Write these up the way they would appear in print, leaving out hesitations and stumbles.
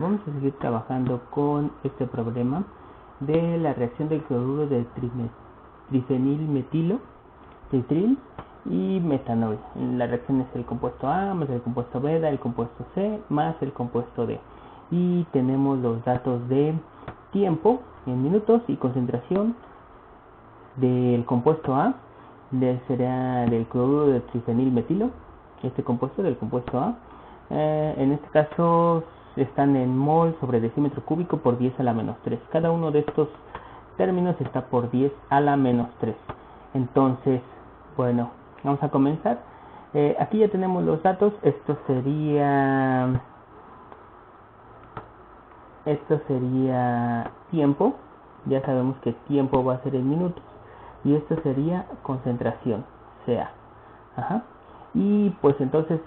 Vamos a seguir trabajando con este problema de la reacción del cloruro de trifenilmetilo, citril y metanol. La reacción es el compuesto A más el compuesto beta, el compuesto C más el compuesto D. Y tenemos los datos de tiempo en minutos y concentración del compuesto A, será del cloruro de trifenilmetilo, este compuesto del compuesto A. En este caso están en mol sobre decímetro cúbico por 10 a la menos 3. Cada uno de estos términos está por 10 a la menos 3. Entonces, bueno, vamos a comenzar. Aquí ya tenemos los datos. Esto sería tiempo. Ya sabemos que tiempo va a ser en minutos. Y esto sería concentración, CA. Y pues entonces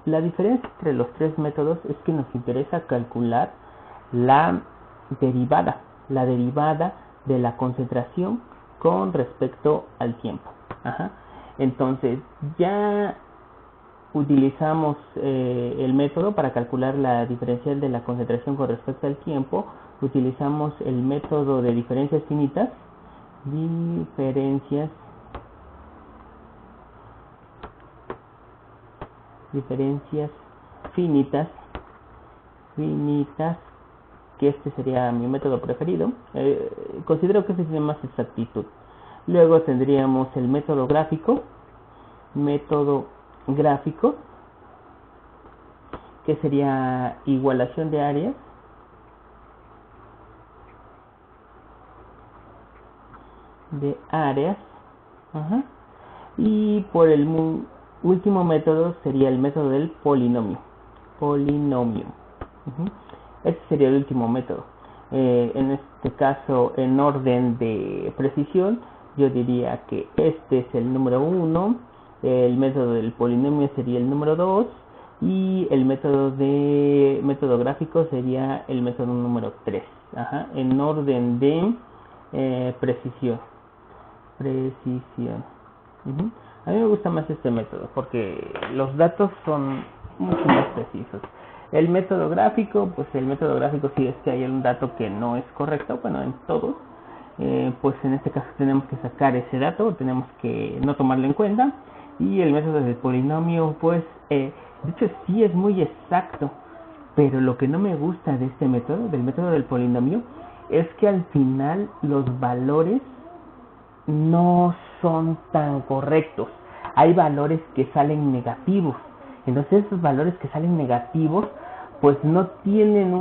la diferencia entre los tres métodos es que nos interesa calcular la derivada de la concentración con respecto al tiempo. Entonces ya utilizamos el método para calcular la diferencial de la concentración con respecto al tiempo. Utilizamos el método de diferencias finitas. Diferencias finitas, que este sería mi método preferido. Considero que este tiene más exactitud. Luego tendríamos el método gráfico, que sería igualación de áreas, y por el último método sería el método del polinomio. Este sería el último método. En este caso, en orden de precisión, yo diría que este es el número 1, el método del polinomio sería el número 2 y el método gráfico sería el método número 3. En orden de precisión. A mí me gusta más este método porque los datos son mucho más precisos. El método gráfico, pues el método gráfico, si es que hay un dato que no es correcto, bueno, en todos, pues en este caso tenemos que sacar ese dato, tenemos que no tomarlo en cuenta. Y el método del polinomio, pues de hecho sí es muy exacto, pero lo que no me gusta de este método, del método del polinomio, es que al final los valores no son tan correctos. Hay valores que salen negativos. Entonces esos valores que salen negativos pues no tienen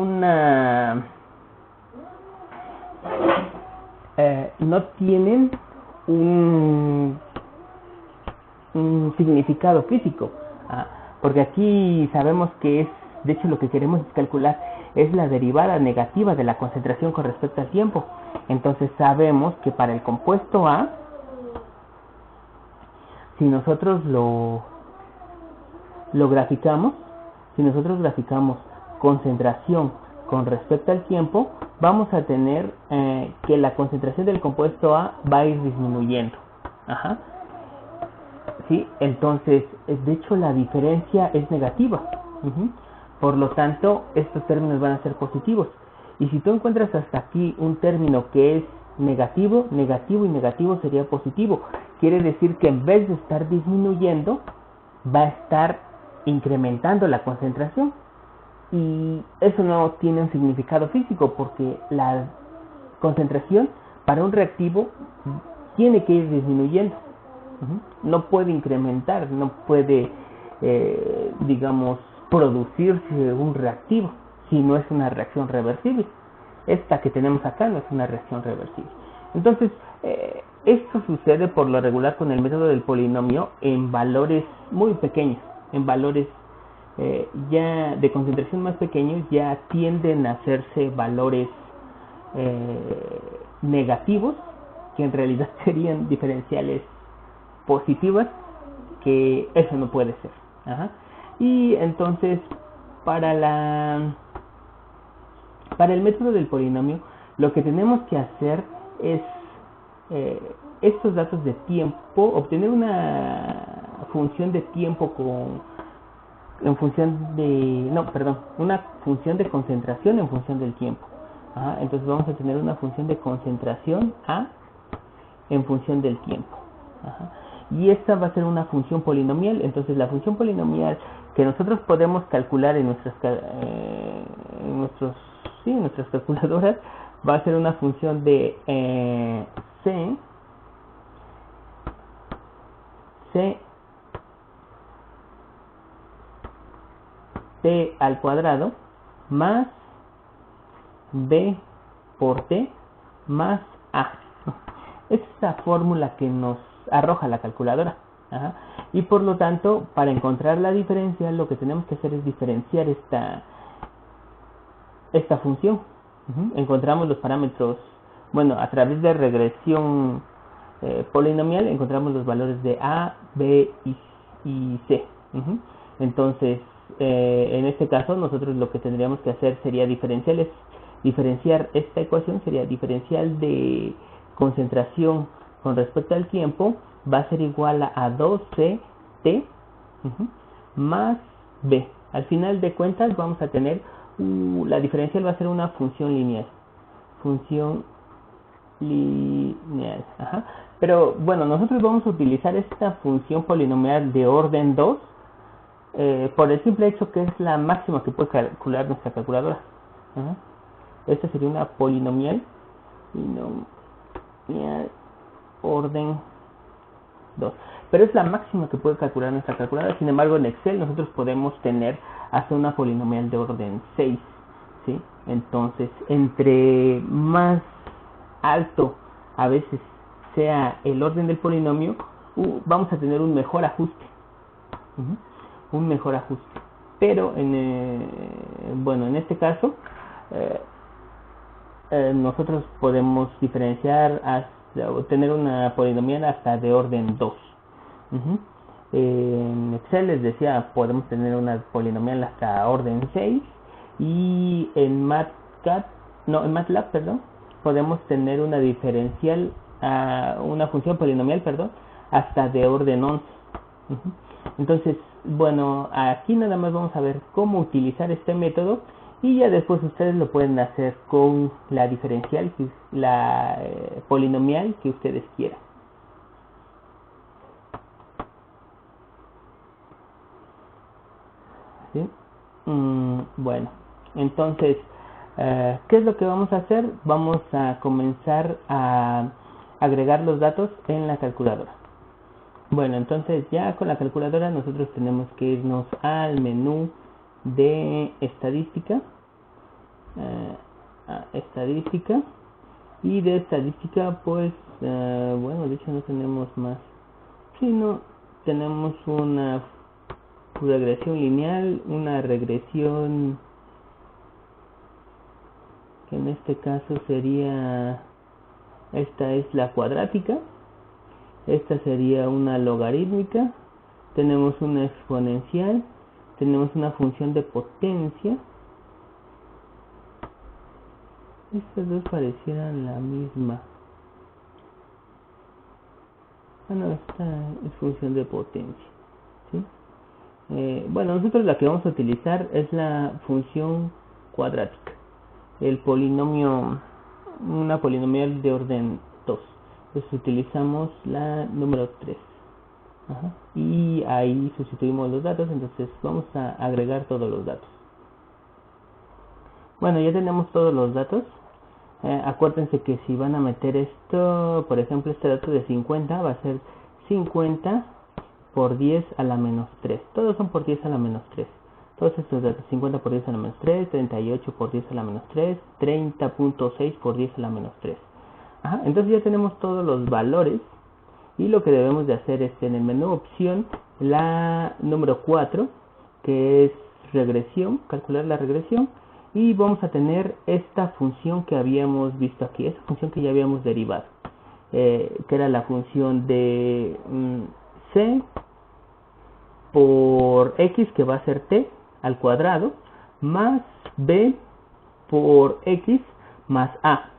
un significado físico, porque aquí sabemos que es, de hecho lo que queremos calcular es la derivada negativa de la concentración con respecto al tiempo. Entonces sabemos que para el compuesto A, si nosotros lo graficamos, concentración con respecto al tiempo, vamos a tener que la concentración del compuesto A va a ir disminuyendo. ¿Sí? Entonces, de hecho la diferencia es negativa. Por lo tanto, estos términos van a ser positivos. Y si tú encuentras hasta aquí un término que es negativo y negativo sería positivo. Quiere decir que en vez de estar disminuyendo, va a estar incrementando la concentración. Y eso no tiene un significado físico porque la concentración para un reactivo tiene que ir disminuyendo. No puede incrementar, no puede, producirse un reactivo si no es una reacción reversible. Esta que tenemos acá no es una reacción reversible. Entonces, esto sucede por lo regular con el método del polinomio en valores muy pequeños, en valores ya de concentración más pequeños, ya tienden a hacerse valores negativos, que en realidad serían diferenciales positivas, que eso no puede ser. Y entonces para el método del polinomio lo que tenemos que hacer es estos datos de tiempo, obtener una función de tiempo en función de, no, perdón, una función de concentración en función del tiempo. Ajá, entonces vamos a tener una función de concentración A en función del tiempo. Ajá. Y esta va a ser una función polinomial. Entonces la función polinomial que nosotros podemos calcular en nuestras nuestras calculadoras va a ser una función de c t al cuadrado más b por t más a. Es esta fórmula que nos arroja la calculadora. Ajá. Y por lo tanto, para encontrar la diferencia, lo que tenemos que hacer es diferenciar esta función. Encontramos los parámetros, bueno, a través de regresión polinomial, encontramos los valores de A, B y C. Entonces, en este caso, nosotros lo que tendríamos que hacer sería diferenciar esta ecuación, sería diferencial de concentración con respecto al tiempo, va a ser igual a 2ct más b. Al final de cuentas vamos a tener la diferencial va a ser una función lineal. Ajá. Pero bueno, nosotros vamos a utilizar esta función polinomial de orden 2 por el simple hecho que es la máxima que puede calcular nuestra calculadora. Ajá. Esta sería una polinomial orden 2. Pero es la máxima que puede calcular nuestra calculadora. Sin embargo, en Excel nosotros podemos tener hasta una polinomial de orden 6. ¿Sí? Entonces, entre más alto a veces sea el orden del polinomio, vamos a tener un mejor ajuste. Un mejor ajuste. Pero, en este caso, nosotros podemos diferenciar obtener una polinomial hasta de orden 2. En Excel les decía, podemos tener una polinomial hasta orden 6 y en MATLAB, podemos tener una diferencial, una función polinomial, hasta de orden 11. Entonces, bueno, aquí nada más vamos a ver cómo utilizar este método y ya después ustedes lo pueden hacer con la diferencial, la polinomial que ustedes quieran. ¿Sí? Bueno, entonces, ¿qué es lo que vamos a hacer? Vamos a comenzar a agregar los datos en la calculadora. Bueno, entonces ya con la calculadora nosotros tenemos que irnos al menú de estadística, y de estadística pues de hecho no tenemos más, sino tenemos una regresión lineal, una regresión que en este caso sería, esta es la cuadrática, esta sería una logarítmica, tenemos una exponencial, tenemos una función de potencia. Estas dos parecieran la misma. No, esta es función de potencia, ¿sí? Bueno, nosotros la que vamos a utilizar es la función cuadrática, el polinomio, una polinomial de orden 2. Entonces utilizamos la número 3. Ajá. Y ahí sustituimos los datos, entonces vamos a agregar todos los datos. Bueno, ya tenemos todos los datos. Acuérdense que si van a meter esto, por ejemplo, este dato de 50 va a ser 50 por 10 a la menos 3. Todos son por 10 a la menos 3. Todos estos datos, 50 por 10 a la menos 3, 38 por 10 a la menos 3, 30.6 por 10 a la menos 3. Ajá, entonces ya tenemos todos los valores. Y lo que debemos de hacer es en el menú opción, la número 4, que es regresión, calcular la regresión. Y vamos a tener esta función que habíamos visto aquí, esta función que ya habíamos derivado, que era la función de c por x, que va a ser t al cuadrado, más b por x más a.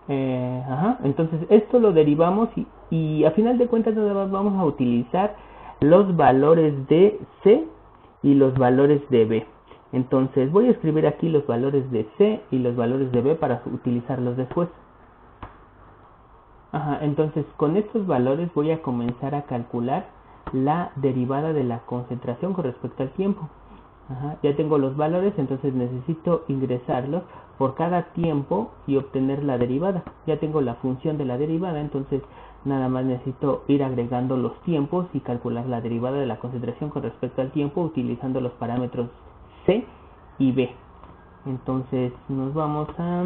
Entonces esto lo derivamos y a final de cuentas vamos a utilizar los valores de c y los valores de B. Entonces voy a escribir aquí los valores de C y los valores de B para utilizarlos después. Entonces con estos valores voy a comenzar a calcular la derivada de la concentración con respecto al tiempo. Ya tengo los valores, entonces necesito ingresarlos por cada tiempo y obtener la derivada. Ya tengo la función de la derivada, entonces nada más necesito ir agregando los tiempos y calcular la derivada de la concentración con respecto al tiempo utilizando los parámetros C y B. Entonces nos vamos a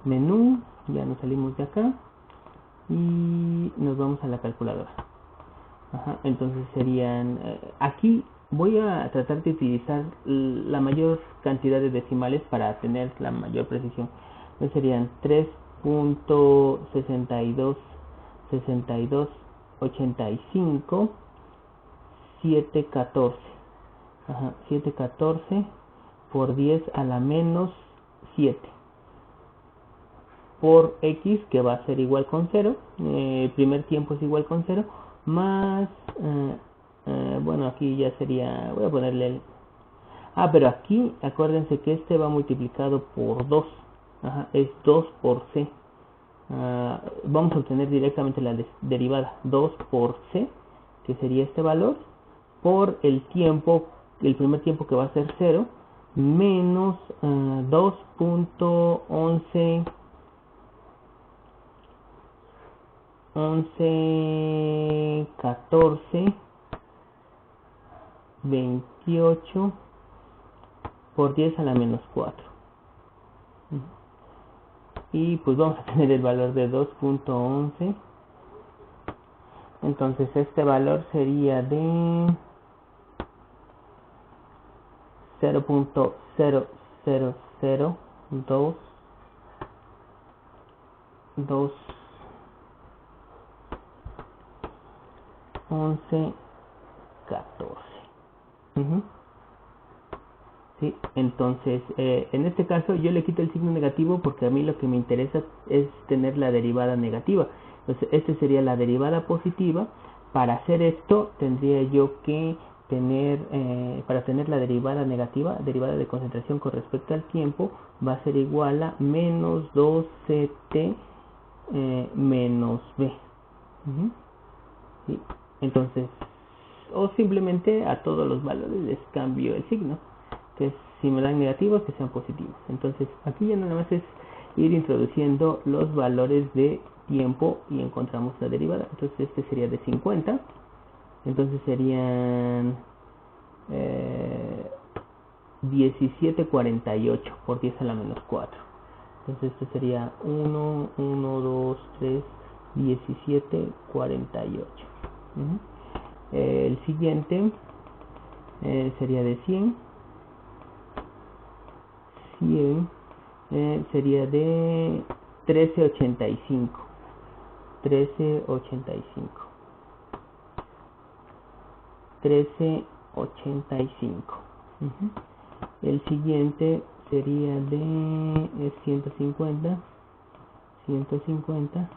menú, ya nos salimos de acá y nos vamos a la calculadora. Entonces serían, aquí voy a tratar de utilizar la mayor cantidad de decimales para tener la mayor precisión. Entonces serían 3.626285 714. 714 por 10 a la menos 7 por x, que va a ser igual con 0. Primer tiempo es igual con 0, más bueno, aquí ya sería, voy a ponerle el, pero aquí acuérdense que este va multiplicado por 2. Es 2 por C. Vamos a obtener directamente la derivada 2 por C, que sería este valor, por el tiempo, el primer tiempo que va a ser 0, menos 2.11 14 28 por 10 a la menos 4. Y pues vamos a tener el valor de 2.11. Entonces este valor sería de 0.0002 11 14. ¿Sí? Entonces en este caso yo le quito el signo negativo porque a mí lo que me interesa es tener la derivada negativa. Entonces esta sería la derivada positiva. Para hacer esto tendría yo que tener, para tener la derivada negativa, derivada de concentración con respecto al tiempo, va a ser igual a menos 12t menos b. ¿Sí? Entonces, o simplemente a todos los valores les cambio el signo, que si me dan negativos que sean positivos. Entonces aquí ya nada más es ir introduciendo los valores de tiempo y encontramos la derivada. Entonces este sería de 50, entonces serían 1748 por 10 a la menos 4. Entonces este sería 1, 1, 2, 3, 1748. El siguiente sería de 100. 100 sería de 1385. 1385. 1385. El siguiente sería de 150. 150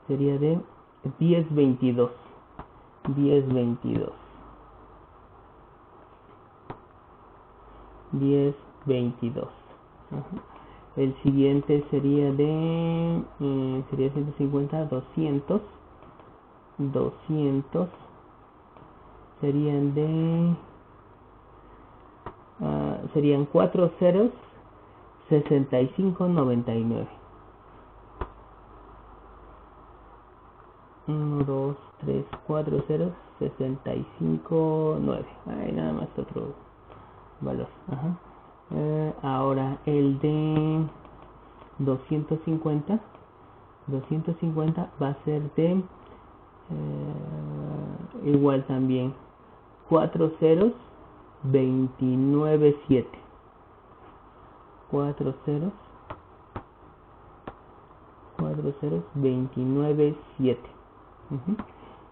sería de 1022. 1022. 1022. El siguiente sería de sería 150, 200. 200 serían de serían 4 ceros, 6599. 1, 2, 3, 4 ceros, 659. Ahí nada más otro valor. Ahora el de 250. 250 va a ser de igual también 4 ceros, 297. 4 ceros, 297.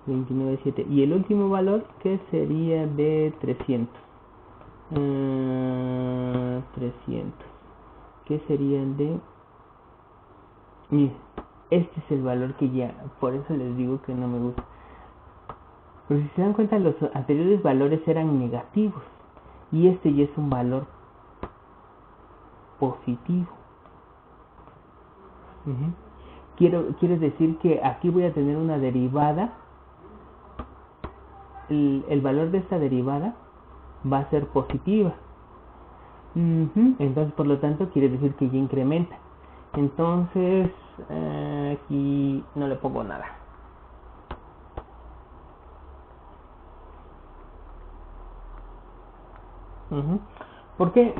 297. Y el último valor que sería de 300. 300. Que serían de... Mira, este es el valor que ya... Por eso les digo que no me gusta. Pero si se dan cuenta, los anteriores valores eran negativos. y este ya es un valor positivo. Quiere decir que aquí voy a tener una derivada. El valor de esta derivada va a ser positiva. Entonces, por lo tanto, quiere decir que ya incrementa. Entonces, aquí no le pongo nada. ¿Por qué?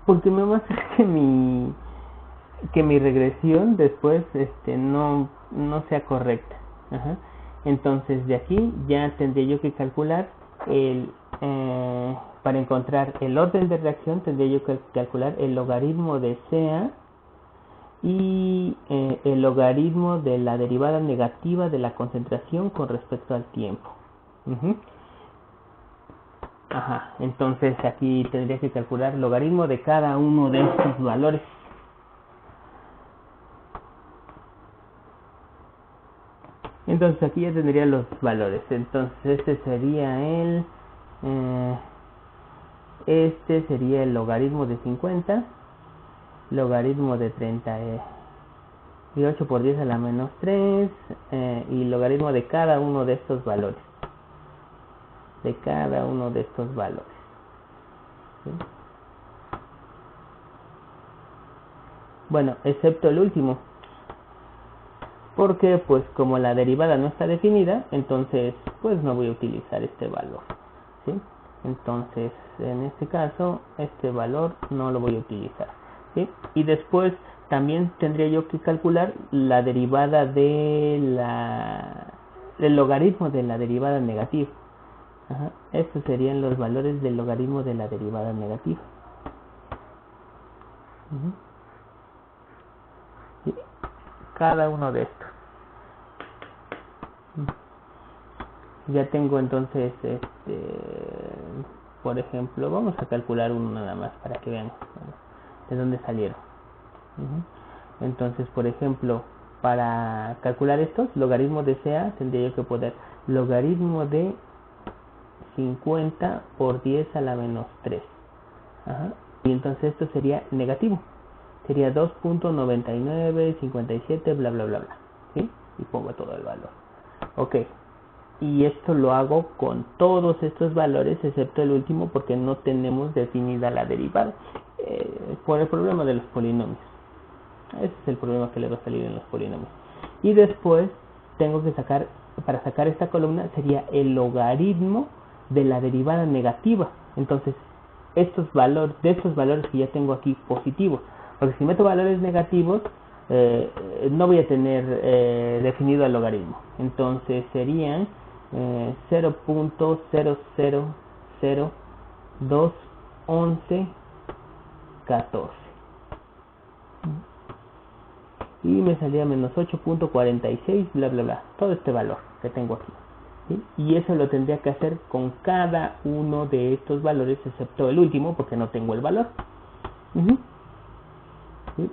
Porque me va a hacer que mi regresión después no sea correcta. Entonces, de aquí ya tendría yo que calcular para encontrar el orden de reacción, tendría yo que calcular el logaritmo de CA y el logaritmo de la derivada negativa de la concentración con respecto al tiempo. Entonces aquí tendría que calcular el logaritmo de cada uno de estos valores. Entonces aquí ya tendría los valores. Entonces este sería el logaritmo de 50, logaritmo de 38 por 10 a la menos 3 y logaritmo de cada uno de estos valores. ¿Sí? Bueno, excepto el último, porque pues como la derivada no está definida, entonces pues no voy a utilizar este valor, ¿sí? Entonces en este caso este valor no lo voy a utilizar, ¿sí? Y después también tendría yo que calcular la derivada el logaritmo de la derivada negativa. Estos serían los valores del logaritmo de la derivada negativa. ¿Sí? Cada uno de estos. Ya tengo entonces por ejemplo, vamos a calcular uno nada más para que vean de dónde salieron. Entonces, por ejemplo, para calcular estos, logaritmo de CA, tendría yo que poner logaritmo de 50 por 10 a la menos 3. Y entonces esto sería negativo. Sería 2.9957, bla, bla, bla, bla. ¿Sí? Y pongo todo el valor. Ok. Y esto lo hago con todos estos valores, excepto el último, porque no tenemos definida la derivada. Por el problema de los polinomios. Ese es el problema que le va a salir en los polinomios. Y después tengo que para sacar esta columna, sería el logaritmo de la derivada negativa. Entonces, de estos valores que ya tengo aquí positivos. Porque si meto valores negativos, no voy a tener definido el logaritmo. Entonces serían 0.000021114. Y me salía menos 8.46, bla, bla, bla. Todo este valor que tengo aquí. ¿Sí? Y eso lo tendría que hacer con cada uno de estos valores, excepto el último, porque no tengo el valor. ¿Sí?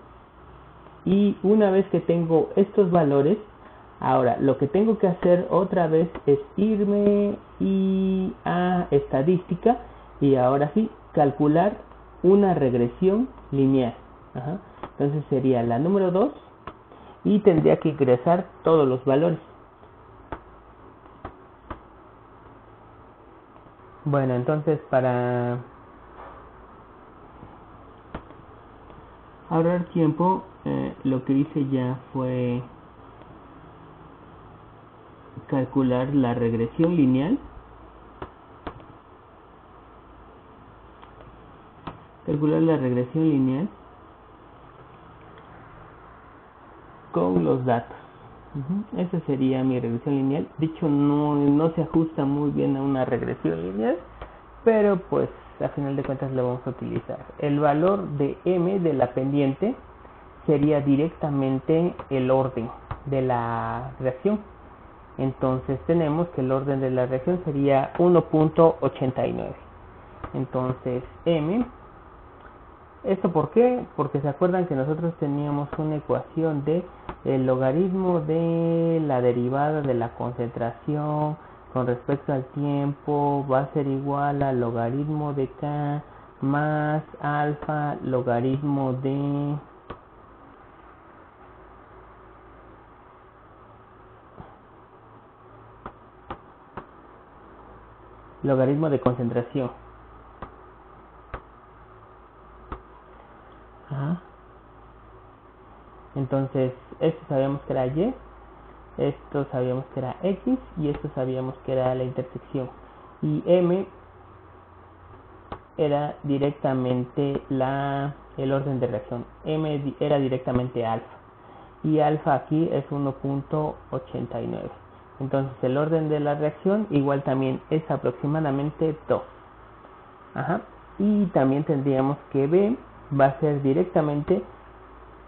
Y una vez que tengo estos valores, ahora lo que tengo que hacer otra vez es irme a estadística y ahora sí calcular una regresión lineal. Entonces sería la número 2 y tendría que ingresar todos los valores. Bueno, entonces para ahorrar tiempo, lo que hice ya fue calcular la regresión lineal. Con los datos. Esa sería mi regresión lineal. De hecho, no se ajusta muy bien a una regresión lineal, pero pues a final de cuentas lo vamos a utilizar. El valor de m de la pendiente sería directamente el orden de la reacción. Entonces tenemos que el orden de la reacción sería 1.89. Entonces m, ¿esto por qué? Porque se acuerdan que nosotros teníamos una ecuación de el logaritmo de la derivada de la concentración con respecto al tiempo va a ser igual al logaritmo de k más alfa logaritmo de concentración. Ajá. Entonces, esto sabíamos que era y, esto sabíamos que era x y esto sabíamos que era la intersección. Y m era directamente el orden de reacción. M era directamente alfa. Y alfa aquí es 1.89. Entonces el orden de la reacción igual también es aproximadamente 2. Ajá. Y también tendríamos que B va a ser directamente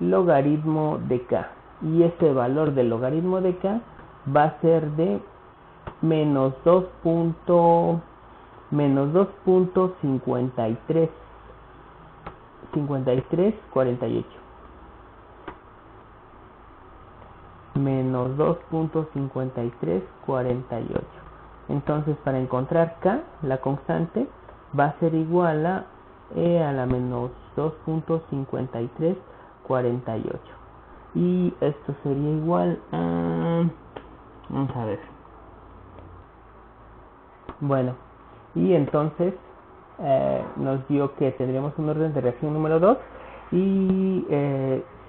logaritmo de K. Y este valor del logaritmo de K va a ser de menos 2.53 48. Menos 2.5348. Entonces para encontrar K, la constante, va a ser igual a E a la menos 2.5348. Y esto sería igual a... Vamos a ver. Bueno, y entonces nos dio que tendríamos un orden de reacción número 2 y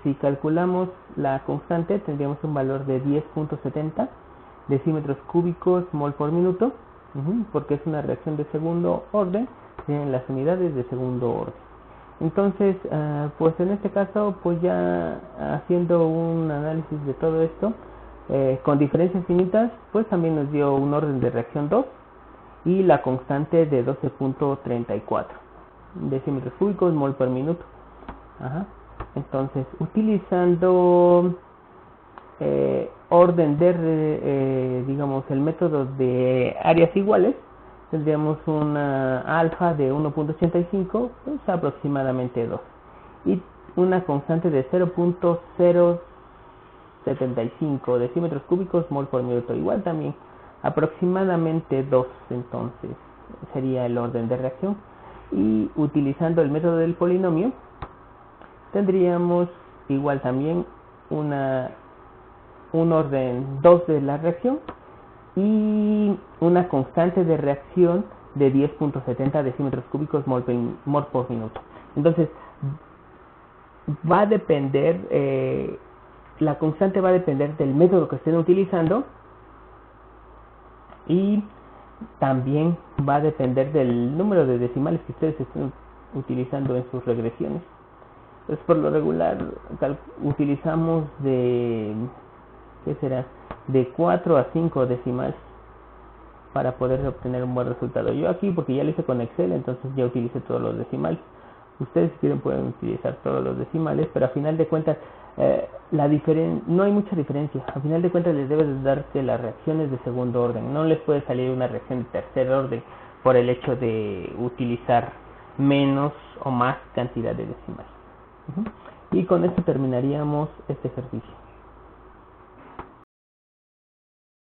si calculamos la constante tendríamos un valor de 10.70 decímetros cúbicos mol por minuto, porque es una reacción de segundo orden, tienen las unidades de segundo orden. Entonces, pues en este caso, pues ya haciendo un análisis de todo esto, con diferencias finitas, pues también nos dio un orden de reacción 2 y la constante de 12.34 decímetros cúbicos mol por minuto. Ajá. Entonces, utilizando orden de, digamos, el método de áreas iguales, tendríamos una alfa de 1.85, pues aproximadamente 2, y una constante de 0.075 decímetros cúbicos mol por minuto, igual también aproximadamente 2, entonces sería el orden de reacción. Y utilizando el método del polinomio tendríamos igual también un orden 2 de la reacción y una constante de reacción de 10.70 decímetros cúbicos mol por minuto. Entonces va a depender, la constante va a depender del método que estén utilizando y también va a depender del número de decimales que ustedes estén utilizando en sus regresiones. Pues por lo regular utilizamos de 4 a 5 decimales para poder obtener un buen resultado. Yo aquí, porque ya lo hice con Excel, entonces ya utilicé todos los decimales. Ustedes si quieren pueden utilizar todos los decimales, pero a final de cuentas no hay mucha diferencia. A final de cuentas les debe de darse las reacciones de segundo orden. No les puede salir una reacción de tercer orden por el hecho de utilizar menos o más cantidad de decimales. Y con esto terminaríamos este ejercicio.